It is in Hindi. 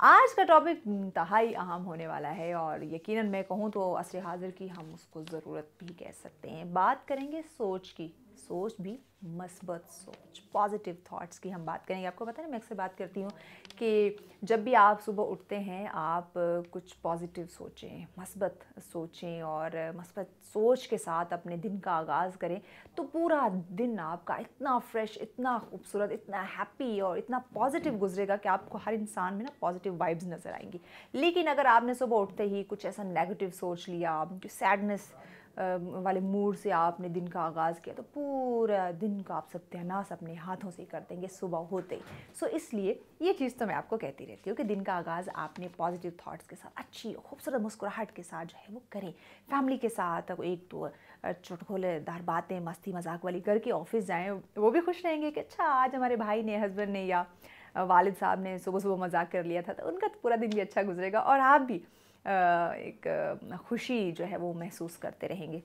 आज का टॉपिक इंतहाई अहम होने वाला है और यकीनन मैं कहूँ तो असर हाज़िर की हम उसको ज़रूरत भी कह सकते हैं। बात करेंगे सोच की, सोच भी मस्बत सोच, पॉजिटिव थॉट्स की हम बात करेंगे। आपको पता है मैं अक्सर बात करती हूँ कि जब भी आप सुबह उठते हैं आप कुछ पॉजिटिव सोचें, मस्बत सोचें और मस्बत सोच के साथ अपने दिन का आगाज़ करें तो पूरा दिन आपका इतना फ्रेश, इतना खूबसूरत, इतना हैप्पी और इतना पॉजिटिव गुजरेगा कि आपको हर इंसान में ना पॉजिटिव वाइब्स नज़र आएंगी। लेकिन अगर आपने सुबह उठते ही कुछ ऐसा नेगेटिव सोच लिया, जो सैडनेस वाले मूड से आपने दिन का आगाज़ किया तो पूरा दिन का आप सत्यानाश अपने हाथों से कर देंगे सुबह होते ही। सो इसलिए ये चीज़ तो मैं आपको कहती रहती हूँ कि दिन का आगाज़ आपने पॉजिटिव थॉट्स के साथ अच्छी खूबसूरत मुस्कुराहट के साथ जो है वो करें। फैमिली के साथ एक दो चुटकुलेदार बातें मस्ती मजाक वाली करके ऑफिस जाएं, वो भी खुश रहेंगे कि अच्छा आज हमारे भाई ने, हस्बैंड ने या वालिद साहब ने सुबह सुबह मजाक कर लिया था, तो उनका तो पूरा दिन भी अच्छा गुजरेगा और आप भी एक खुशी जो है वो महसूस करते रहेंगे।